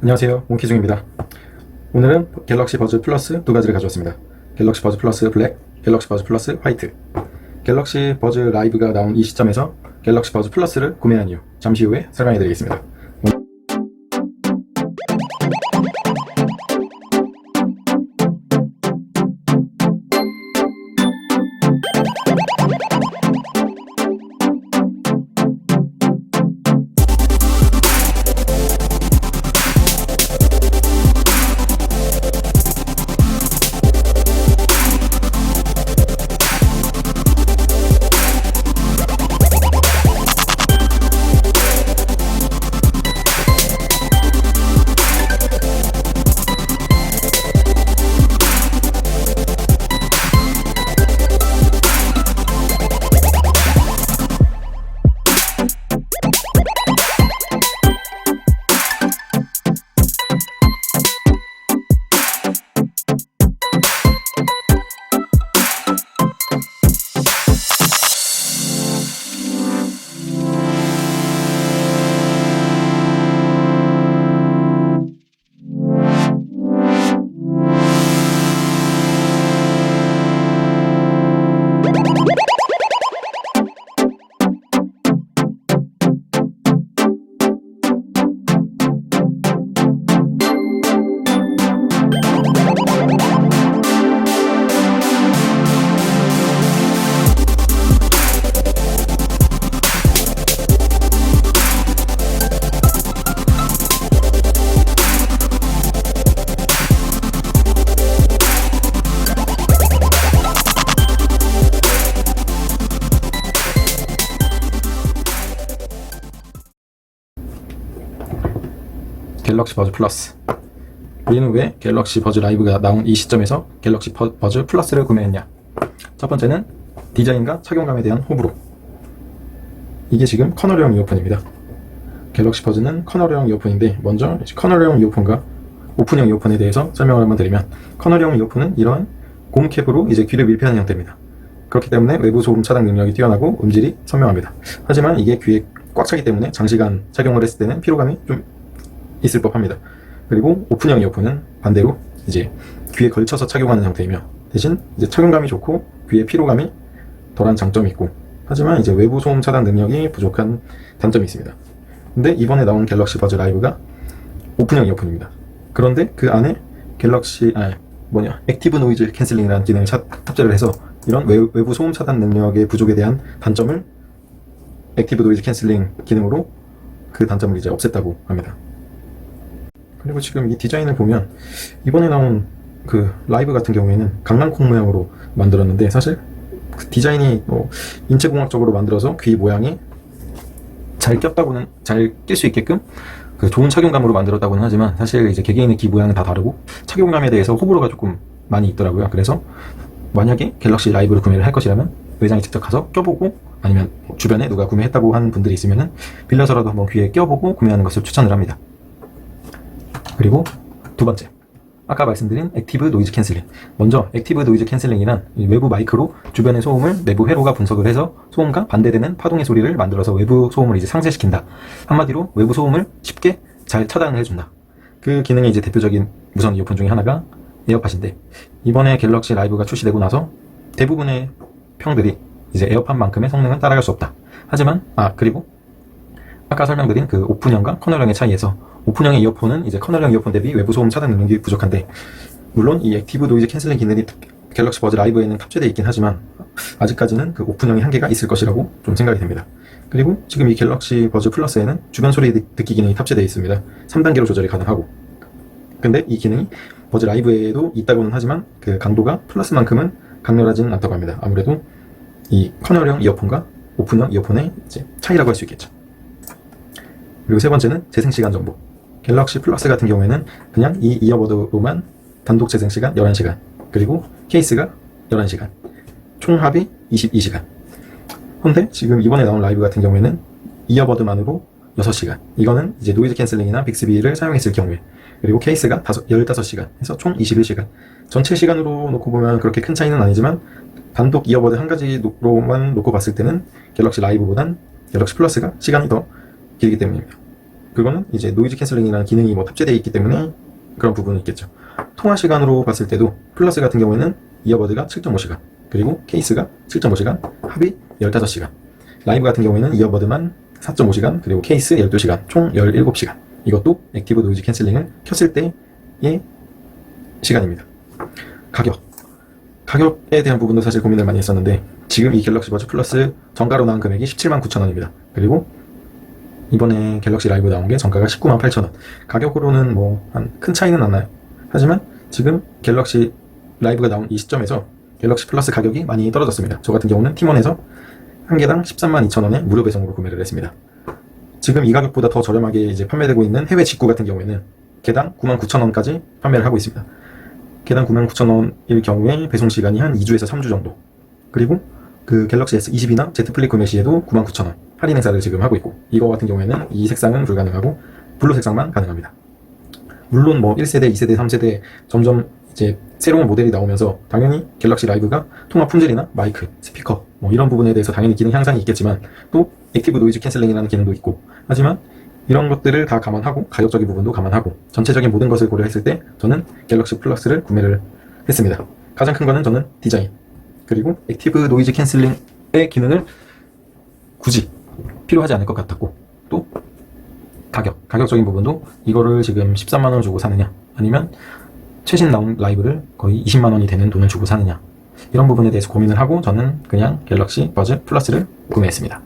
안녕하세요, 몽키중입니다. 오늘은 갤럭시 버즈 플러스 두 가지를 가져왔습니다. 갤럭시 버즈 플러스 블랙, 갤럭시 버즈 플러스 화이트. 갤럭시 버즈 라이브가 나온 이 시점에서 갤럭시 버즈 플러스를 구매한 이유, 잠시 후에 설명해 드리겠습니다. 갤럭시 버즈 플러스. 우리는 왜 갤럭시 버즈 라이브가 나온 이 시점에서 갤럭시 버즈 플러스를 구매했냐? 첫 번째는 디자인과 착용감에 대한 호불호. 이게 지금 커널형 이어폰입니다. 갤럭시 버즈는 커널형 이어폰인데, 먼저 커널형 이어폰과 오픈형 이어폰에 대해서 설명을 한번 드리면, 커널형 이어폰은 이런 곰캡으로 이제 귀를 밀폐하는 형태입니다. 그렇기 때문에 외부 소음 차단 능력이 뛰어나고 음질이 선명합니다. 하지만 이게 귀에 꽉 차기 때문에 장시간 착용을 했을 때는 피로감이 좀 있을 법합니다. 그리고 오픈형 이어폰은 반대로 이제 귀에 걸쳐서 착용하는 형태이며, 대신 이제 착용감이 좋고 귀에 피로감이 덜한 장점이 있고, 하지만 이제 외부 소음 차단 능력이 부족한 단점이 있습니다. 근데 이번에 나온 갤럭시 버즈 라이브가 오픈형 이어폰입니다. 그런데 그 안에 액티브 노이즈 캔슬링이라는 기능을 탑재를 해서 이런 외부 소음 차단 능력의 부족에 대한 단점을 액티브 노이즈 캔슬링 기능으로 그 단점을 이제 없앴다고 합니다. 그리고 지금 이 디자인을 보면, 이번에 나온 그 라이브 같은 경우에는 강낭콩 모양으로 만들었는데, 사실 그 디자인이 인체공학적으로 만들어서 귀 모양이 잘 낄 수 있게끔 그 좋은 착용감으로 만들었다고는 하지만, 사실 이제 개개인의 귀 모양은 다 다르고 착용감에 대해서 호불호가 조금 많이 있더라고요. 그래서 만약에 갤럭시 라이브를 구매를 할 것이라면 매장에 직접 가서 껴보고, 아니면 주변에 누가 구매했다고 하는 분들이 있으면은 빌려서라도 한번 귀에 껴보고 구매하는 것을 추천을 합니다. 그리고 두 번째, 아까 말씀드린 액티브 노이즈 캔슬링. 먼저 액티브 노이즈 캔슬링이란 외부 마이크로 주변의 소음을 내부 회로가 분석을 해서 소음과 반대되는 파동의 소리를 만들어서 외부 소음을 이제 상쇄시킨다. 한마디로 외부 소음을 쉽게 잘 차단을 해준다. 그 기능의 이제 대표적인 무선 이어폰 중에 하나가 에어팟인데, 이번에 갤럭시 라이브가 출시되고 나서 대부분의 평들이 이제 에어팟만큼의 성능은 따라갈 수 없다. 하지만 그리고 아까 설명드린 그 오픈형과 커널형의 차이에서, 오픈형의 이어폰은 이제 커널형 이어폰 대비 외부 소음 차단 능력이 부족한데, 물론 이 액티브 노이즈 캔슬링 기능이 갤럭시 버즈 라이브에는 탑재되어 있긴 하지만 아직까지는 그 오픈형의 한계가 있을 것이라고 좀 생각이 됩니다. 그리고 지금 이 갤럭시 버즈 플러스에는 주변 소리 듣기 기능이 탑재되어 있습니다. 3단계로 조절이 가능하고, 근데 이 기능이 버즈 라이브에도 있다고는 하지만 그 강도가 플러스만큼은 강렬하지는 않다고 합니다. 아무래도 이 커널형 이어폰과 오픈형 이어폰의 이제 차이라고 할 수 있겠죠. 그리고 세 번째는 재생시간 정보. 갤럭시 플러스 같은 경우에는 그냥 이 이어버드로만 단독 재생시간 11시간, 그리고 케이스가 11시간, 총합이 22시간. 근데 지금 이번에 나온 라이브 같은 경우에는 이어버드만으로 6시간. 이거는 이제 노이즈 캔슬링이나 빅스비를 사용했을 경우에, 그리고 케이스가 15시간 해서 총 21시간. 전체 시간으로 놓고 보면 그렇게 큰 차이는 아니지만, 단독 이어버드 한 가지로만 놓고 봤을 때는 갤럭시 라이브보단 갤럭시 플러스가 시간이 더 길기 때문입니다. 그거는 이제 노이즈 캔슬링이라는 기능이 뭐 탑재되어 있기 때문에 그런 부분은 있겠죠. 통화 시간으로 봤을 때도 플러스 같은 경우에는 이어버드가 7.5시간, 그리고 케이스가 7.5시간, 합이 15시간. 라이브 같은 경우에는 이어버드만 4.5시간, 그리고 케이스 12시간, 총 17시간. 이것도 액티브 노이즈 캔슬링을 켰을 때의 시간입니다. 가격에 대한 부분도 사실 고민을 많이 했었는데, 지금 이 갤럭시 버즈 플러스 정가로 나온 금액이 17만 9천 원입니다. 그리고 이번에 갤럭시 라이브 나온 게 정가가 19만 8천 원. 가격으로는 뭐 한 큰 차이는 안 나요. 하지만 지금 갤럭시 라이브가 나온 이 시점에서 갤럭시 플러스 가격이 많이 떨어졌습니다. 저 같은 경우는 팀원에서 한 개당 13만 2천 원에 무료 배송으로 구매를 했습니다. 지금 이 가격보다 더 저렴하게 이제 판매되고 있는 해외 직구 같은 경우에는 개당 9만 9천 원까지 판매를 하고 있습니다. 개당 9만 9천 원일 경우에 배송 시간이 한 2주에서 3주 정도. 그리고 그 갤럭시 S22나 Z 플립 구매 시에도 9만 9천 원 할인 행사를 지금 하고 있고, 이거 같은 경우에는 이 색상은 불가능하고 블루 색상만 가능합니다. 물론 뭐 1세대, 2세대, 3세대 점점 이제 새로운 모델이 나오면서 당연히 갤럭시 라이브가 통화 품질이나 마이크, 스피커 뭐 이런 부분에 대해서 당연히 기능 향상이 있겠지만, 또 액티브 노이즈 캔슬링이라는 기능도 있고, 하지만 이런 것들을 다 감안하고 가격적인 부분도 감안하고 전체적인 모든 것을 고려했을 때 저는 갤럭시 플러스를 구매를 했습니다. 가장 큰 거는 저는 디자인, 그리고 액티브 노이즈 캔슬링의 기능을 굳이 필요하지 않을 것 같았고, 또 가격적인 부분도 이거를 지금 13만 원 주고 사느냐, 아니면 최신 나온 라이브를 거의 20만 원이 되는 돈을 주고 사느냐, 이런 부분에 대해서 고민을 하고 저는 그냥 갤럭시 버즈 플러스를 구매했습니다.